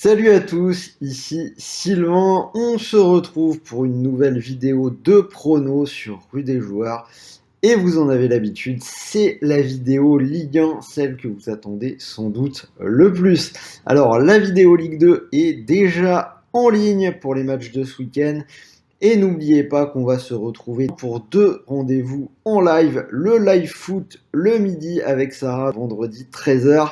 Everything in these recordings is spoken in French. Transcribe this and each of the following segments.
Salut à tous, ici Sylvain. On se retrouve pour une nouvelle vidéo de prono sur Rue des Joueurs. Et vous en avez l'habitude, c'est la vidéo Ligue 1, celle que vous attendez sans doute le plus. Alors, la vidéo Ligue 2 est déjà en ligne pour les matchs de ce week-end. Et n'oubliez pas qu'on va se retrouver pour deux rendez-vous en live. Le live foot le midi avec Sarah, vendredi 13h.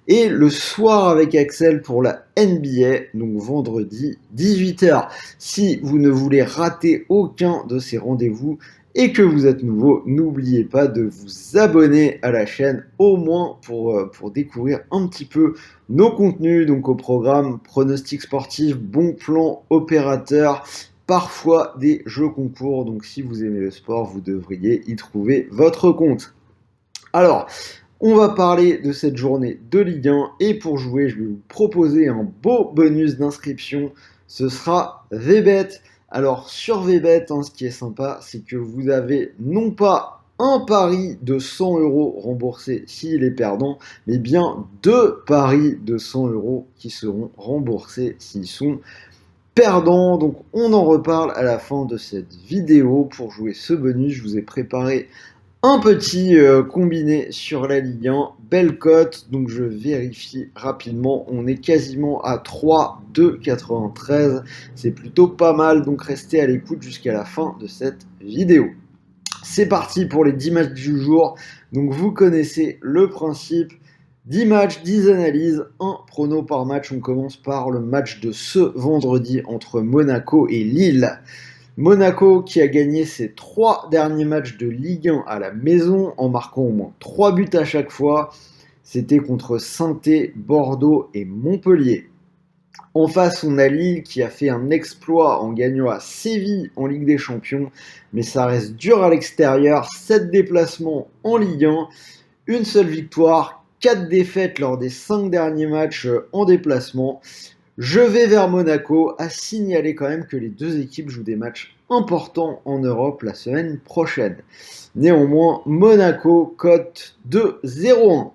Et le soir avec Axel pour la NBA, donc vendredi 18h. Si vous ne voulez rater aucun de ces rendez-vous et que vous êtes nouveau, n'oubliez pas de vous abonner à la chaîne, au moins pour découvrir un petit peu nos contenus, donc au programme pronostics sportifs, bons plans opérateurs, parfois des jeux concours. Donc si vous aimez le sport, vous devriez y trouver votre compte. Alors, on va parler de cette journée de Ligue 1 et pour jouer, je vais vous proposer un beau bonus d'inscription. Ce sera VBet. Alors sur VBet, ce qui est sympa, c'est que vous avez non pas un pari de 100 euros remboursé s'il est perdant, mais bien deux paris de 100 euros qui seront remboursés s'ils sont perdants. Donc on en reparle à la fin de cette vidéo. Pour jouer ce bonus, je vous ai préparé un petit combiné sur la Ligue 1, belle cote, donc je vérifie rapidement, on est quasiment à 3,293, c'est plutôt pas mal, donc restez à l'écoute jusqu'à la fin de cette vidéo. C'est parti pour les 10 matchs du jour, donc vous connaissez le principe, 10 matchs, 10 analyses, un prono par match. On commence par le match de ce vendredi entre Monaco et Lille. Monaco qui a gagné ses 3 derniers matchs de Ligue 1 à la maison en marquant au moins 3 buts à chaque fois. C'était contre Saint-Étienne, Bordeaux et Montpellier. En face, on a Lille qui a fait un exploit en gagnant à Séville en Ligue des Champions, mais ça reste dur à l'extérieur. 7 déplacements en Ligue 1, une seule victoire, 4 défaites lors des 5 derniers matchs en déplacement. Je vais vers Monaco, à signaler quand même que les deux équipes jouent des matchs importants en Europe la semaine prochaine. Néanmoins, Monaco cote de 0,1.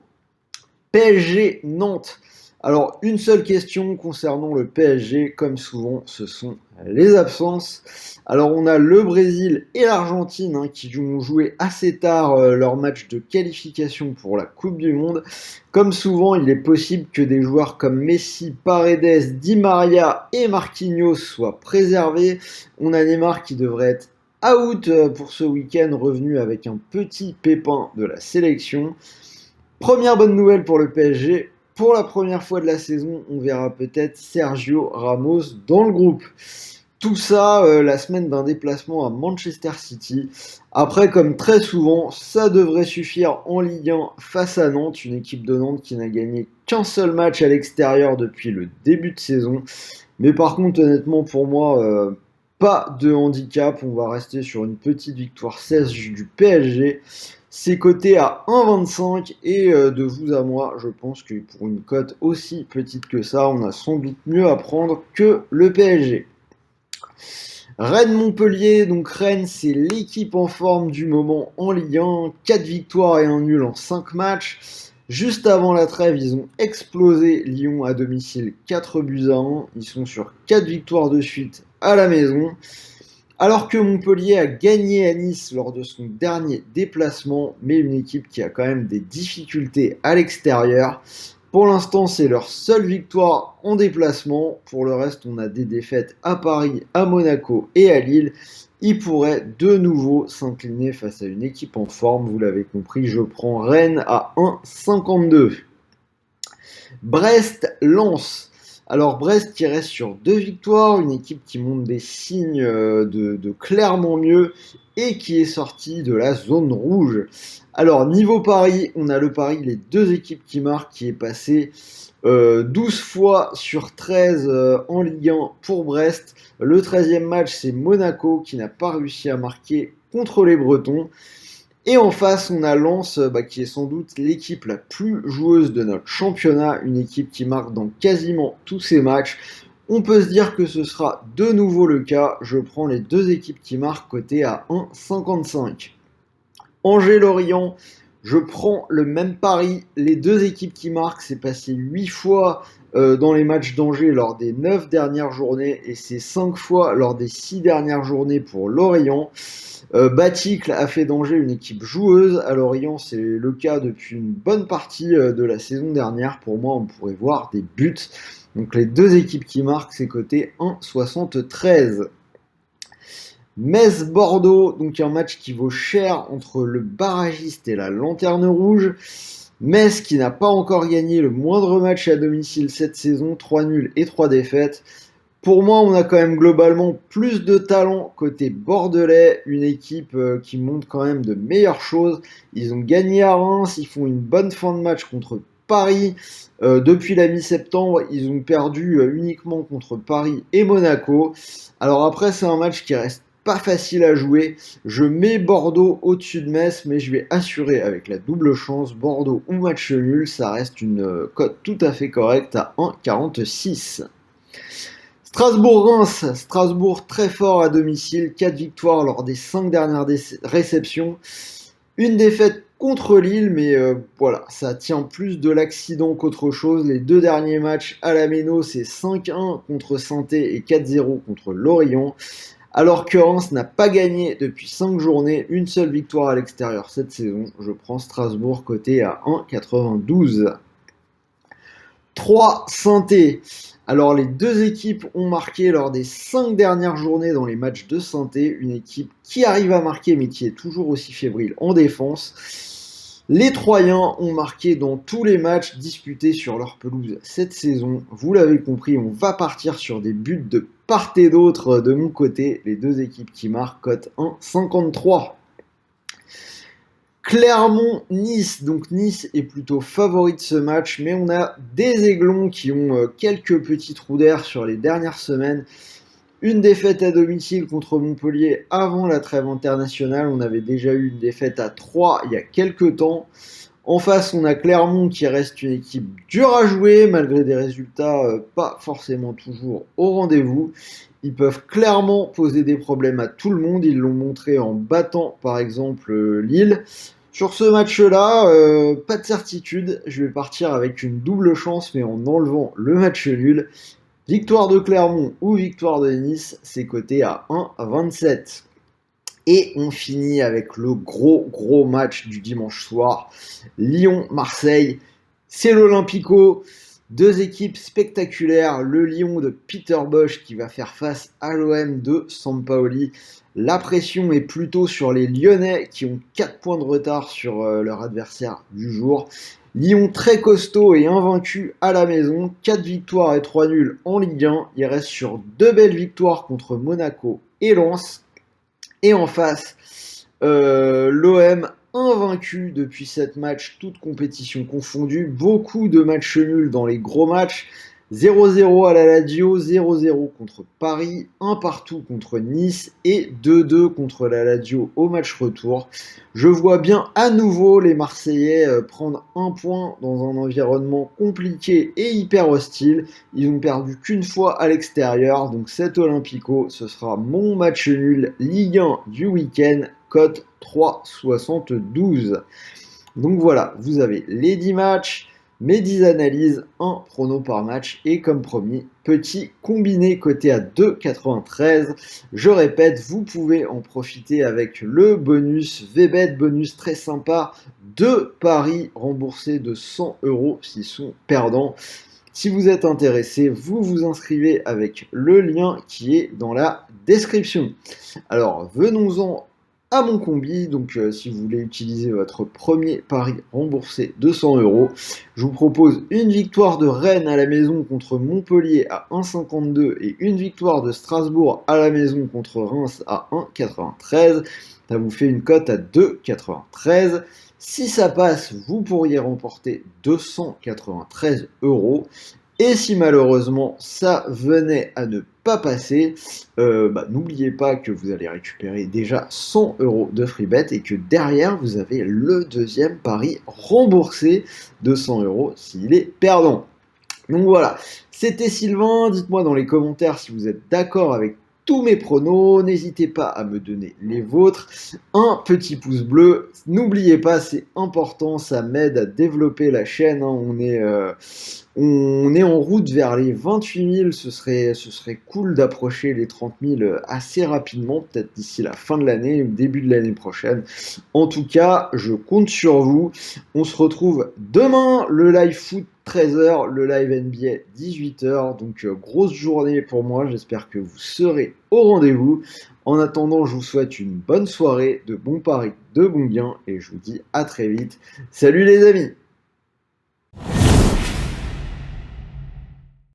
PSG Nantes. Alors, une seule question concernant le PSG, comme souvent, ce sont les absences. Alors, on a le Brésil et l'Argentine qui ont joué assez tard leur match de qualification pour la Coupe du Monde. Comme souvent, il est possible que des joueurs comme Messi, Paredes, Di Maria et Marquinhos soient préservés. On a Neymar qui devrait être out pour ce week-end, revenu avec un petit pépin de la sélection. Première bonne nouvelle pour le PSG, pour la première fois de la saison, on verra peut-être Sergio Ramos dans le groupe. Tout ça la semaine d'un déplacement à Manchester City. Après, comme très souvent, ça devrait suffire en Ligue 1 face à Nantes, une équipe de Nantes qui n'a gagné qu'un seul match à l'extérieur depuis le début de saison. Mais par contre, honnêtement, pour moi, pas de handicap. On va rester sur une petite victoire 16 du PSG. C'est coté à 1,25 et de vous à moi, je pense que pour une cote aussi petite que ça, on a sans doute mieux à prendre que le PSG. Rennes-Montpellier, donc Rennes, c'est l'équipe en forme du moment en Ligue 1, 4 victoires et un nul en 5 matchs. Juste avant la trêve, ils ont explosé Lyon à domicile 4 buts à 1. Ils sont sur 4 victoires de suite à la maison. Alors que Montpellier a gagné à Nice lors de son dernier déplacement, mais une équipe qui a quand même des difficultés à l'extérieur. Pour l'instant, c'est leur seule victoire en déplacement. Pour le reste, on a des défaites à Paris, à Monaco et à Lille. Ils pourraient de nouveau s'incliner face à une équipe en forme. Vous l'avez compris, je prends Rennes à 1,52. Brest-Lens. Alors Brest qui reste sur 2 victoires, une équipe qui montre des signes de clairement mieux et qui est sortie de la zone rouge. Alors niveau pari, on a le pari les deux équipes qui marquent qui est passé 12 fois sur 13 en Ligue 1 pour Brest. Le 13e match, c'est Monaco qui n'a pas réussi à marquer contre les Bretons. Et en face, on a Lens, qui est sans doute l'équipe la plus joueuse de notre championnat, une équipe qui marque dans quasiment tous ses matchs. On peut se dire que ce sera de nouveau le cas. Je prends les deux équipes qui marquent côté à 1,55. Angers-Lorient, je prends le même pari. Les deux équipes qui marquent, c'est passé 8 fois dans les matchs d'Angers lors des 9 dernières journées et c'est 5 fois lors des 6 dernières journées pour Lorient. Baticle a fait d'Angers une équipe joueuse. À Lorient, c'est le cas depuis une bonne partie de la saison dernière. Pour moi, on pourrait voir des buts. Donc les deux équipes qui marquent, c'est côté 1,73. Metz-Bordeaux, donc un match qui vaut cher entre le barragiste et la lanterne rouge. Metz qui n'a pas encore gagné le moindre match à domicile cette saison, 3 nuls et 3 défaites. Pour moi, on a quand même globalement plus de talent côté bordelais, une équipe qui montre quand même de meilleures choses. Ils ont gagné à Reims, ils font une bonne fin de match contre Paris. Depuis la mi-septembre, ils ont perdu uniquement contre Paris et Monaco. Alors après, c'est un match qui reste pas facile à jouer. Je mets Bordeaux au-dessus de Metz, mais je vais assurer avec la double chance, Bordeaux ou match nul, ça reste une cote tout à fait correcte à 1,46. Strasbourg-Reims, Strasbourg très fort à domicile, 4 victoires lors des 5 dernières réceptions. Une défaite contre Lille, mais voilà, ça tient plus de l'accident qu'autre chose. Les deux derniers matchs à la Méno, c'est 5-1 contre Saint-Étienne et 4-0 contre Lorient. Alors que Reims n'a pas gagné depuis 5 journées, une seule victoire à l'extérieur cette saison. Je prends Strasbourg coté à 1,92. 3 Saint-Étienne. Alors les deux équipes ont marqué lors des 5 dernières journées dans les matchs de Saint-Étienne, une équipe qui arrive à marquer mais qui est toujours aussi fébrile en défense. Les Troyens ont marqué dans tous les matchs disputés sur leur pelouse cette saison. Vous l'avez compris, on va partir sur des buts de part et d'autre de mon côté. Les deux équipes qui marquent cote 1,53. Clermont-Nice, donc Nice est plutôt favori de ce match, mais on a des Aiglons qui ont quelques petits trous d'air sur les dernières semaines. Une défaite à domicile contre Montpellier avant la trêve internationale, on avait déjà eu une défaite à 3 il y a quelques temps. En face, on a Clermont qui reste une équipe dure à jouer, malgré des résultats pas forcément toujours au rendez-vous. Ils peuvent clairement poser des problèmes à tout le monde, ils l'ont montré en battant par exemple Lille. Sur ce match-là, pas de certitude, je vais partir avec une double chance mais en enlevant le match nul. Victoire de Clermont ou victoire de Nice, c'est coté à 1,27. Et on finit avec le gros match du dimanche soir. Lyon-Marseille, c'est l'Olympico. Deux équipes spectaculaires. Le Lyon de Peter Bosz qui va faire face à l'OM de Sampaoli. La pression est plutôt sur les Lyonnais qui ont 4 points de retard sur leur adversaire du jour. Lyon très costaud et invaincu à la maison. 4 victoires et 3 nuls en Ligue 1. Il reste sur 2 belles victoires contre Monaco et Lens. Et en face, l'OM invaincu depuis 7 matchs, toutes compétitions confondues. Beaucoup de matchs nuls dans les gros matchs. 0-0 à la Lazio, 0-0 contre Paris, 1 partout contre Nice et 2-2 contre la Lazio au match retour. Je vois bien à nouveau les Marseillais prendre un point dans un environnement compliqué et hyper hostile. Ils n'ont perdu qu'une fois à l'extérieur, donc cet Olympico, ce sera mon match nul Ligue 1 du week-end, cote 3,72. Donc voilà, vous avez les 10 matchs, mes 10 analyses, un prono par match et comme promis, petit combiné coté à 2,93. Je répète, vous pouvez en profiter avec le bonus VBet, bonus très sympa de paris remboursés de 100€ s'ils sont perdants. Si vous êtes intéressé, vous vous inscrivez avec le lien qui est dans la description. Alors venons-en à mon combi, donc si vous voulez utiliser votre premier pari remboursé de 100€, je vous propose une victoire de Rennes à la maison contre Montpellier à 1,52 et une victoire de Strasbourg à la maison contre Reims à 1,93. Ça vous fait une cote à 2,93. Si ça passe, vous pourriez remporter 293€. Et si malheureusement ça venait à ne pas passer, n'oubliez pas que vous allez récupérer déjà 100€ de free bet et que derrière vous avez le deuxième pari remboursé de 100€ s'il est perdant. Donc voilà, c'était Sylvain, dites-moi dans les commentaires si vous êtes d'accord avec tous mes pronos, n'hésitez pas à me donner les vôtres, un petit pouce bleu, n'oubliez pas c'est important, ça m'aide à développer la chaîne, hein. On est en route vers les 28 000, ce serait cool d'approcher les 30 000 assez rapidement, peut-être d'ici la fin de l'année ou début de l'année prochaine. En tout cas, je compte sur vous. On se retrouve demain, le live foot 13h, le live NBA 18h. Donc grosse journée pour moi, j'espère que vous serez au rendez-vous. En attendant, je vous souhaite une bonne soirée, de bons paris, de bons gains et je vous dis à très vite. Salut les amis!